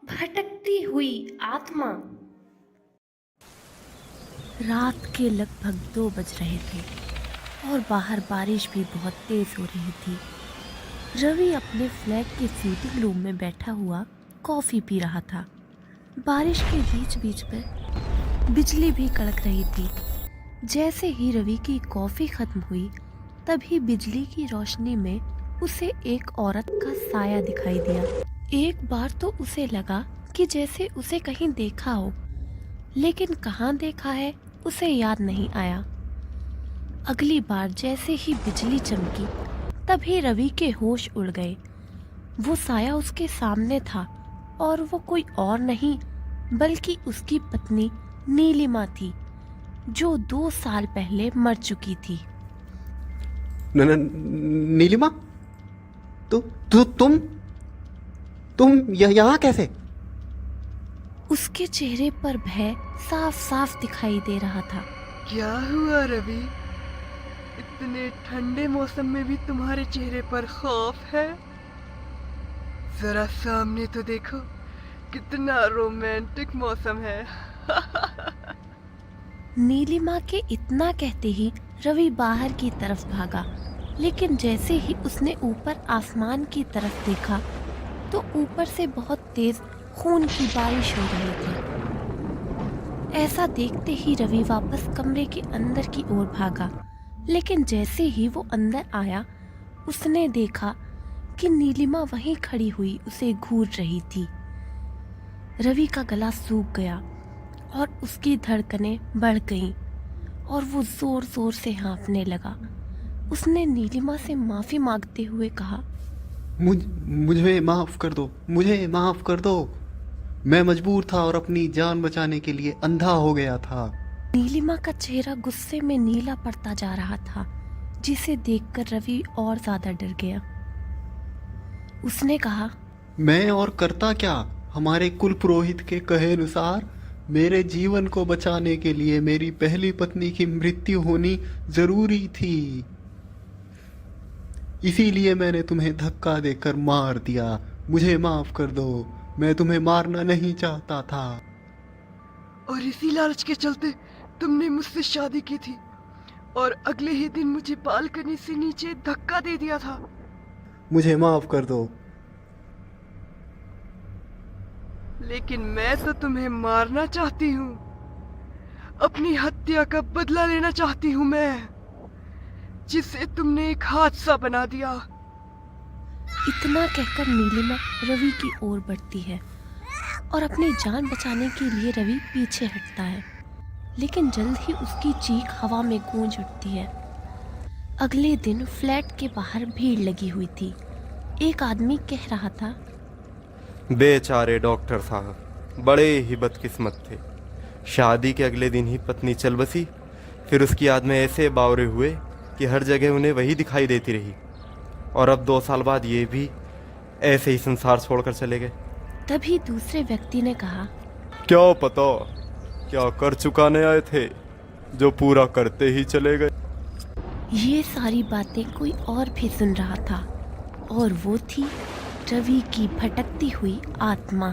भटकती हुई आत्मा। रात के लगभग 2 बज रहे थे और बाहर बारिश भी बहुत तेज हो रही थी। रवि अपने फ्लैट के सीटिंग रूम में बैठा हुआ कॉफी पी रहा था। बारिश के बीच बीच में बिजली भी कड़क रही थी। जैसे ही रवि की कॉफी खत्म हुई तभी बिजली की रोशनी में उसे एक औरत का साया दिखाई दिया। एक बार तो उसे लगा कि जैसे उसे कहीं देखा हो, लेकिन कहाँ देखा है उसे याद नहीं आया। अगली बार जैसे ही बिजली चमकी तभी रवि के होश उड़ गए। वो साया उसके सामने था और वो कोई और नहीं बल्कि उसकी पत्नी नीलिमा थी, जो 2 साल पहले मर चुकी थी। नीलिमा, तु, तु, तुम यहाँ कैसे? उसके चेहरे पर भय साफ साफ दिखाई दे रहा था। क्या हुआ रवि? इतने ठंडे मौसम में भी तुम्हारे चेहरे पर खौफ है? जरा सामने तो देखो, कितना रोमांटिक मौसम है। नीलिमा के इतना कहते ही रवि बाहर की तरफ भागा, लेकिन जैसे ही उसने ऊपर आसमान की तरफ देखा तो ऊपर से बहुत तेज खून की बारिश हो रही थी। ऐसा देखते ही रवि वापस कमरे के अंदर की ओर भागा, लेकिन जैसे ही वो अंदर आया उसने देखा कि नीलिमा वहीं खड़ी हुई उसे घूर रही थी। रवि का गला सूख गया और उसकी धड़कनें बढ़ गईं और वो जोर जोर से हाँफने लगा। उसने नीलिमा से माफी मांगते हुए कहा, मुझे माफ कर दो, मुझे माफ कर दो। मैं मजबूर था और अपनी जान बचाने के लिए अंधा हो गया था। नीलिमा का चेहरा गुस्से में नीला पड़ता जा रहा था, जिसे देखकर रवि और ज्यादा डर गया। उसने कहा, मैं और करता क्या? हमारे कुल पुरोहित के कहे अनुसार मेरे जीवन को बचाने के लिए मेरी पहली पत्नी की मृत्यु होनी जरूरी थी। इसीलिए मैंने तुम्हें धक्का देकर मार दिया। मुझे माफ कर दो, मैं तुम्हें मारना नहीं चाहता था। और इसी लालच के चलते तुमने मुझसे शादी की थी और अगले ही दिन मुझे बालकनी से नीचे धक्का दे दिया था। मुझे माफ कर दो। लेकिन मैं तो तुम्हें मारना चाहती हूँ। अपनी हत्या का बदला लेना चाहती हूँ मैं, जिसे तुमने एक हादसा बना दिया। इतना कहकर नीलिमा रवि की ओर बढ़ती है और अपनी जान बचाने के लिए रवि पीछे हटता है, लेकिन जल्द ही उसकी चीख हवा में गूंज उठती है। अगले दिन फ्लैट के बाहर भीड़ लगी हुई थी। एक आदमी कह रहा था, बेचारे डॉक्टर साहब, बड़े ही बदकिस्मत थे। शादी के अगले दिन ही पत्नी चल बसी, फिर उसकी याद में ऐसे बावरे हुए कि हर जगह उन्हें वही दिखाई देती रही, और अब 2 साल बाद ये भी ऐसे ही संसार छोड़कर चले गए। तभी दूसरे व्यक्ति ने कहा, क्या पता क्या कर चुकाने आए थे जो पूरा करते ही चले गए। ये सारी बातें कोई और भी सुन रहा था, और वो थी रवि की भटकती हुई आत्मा।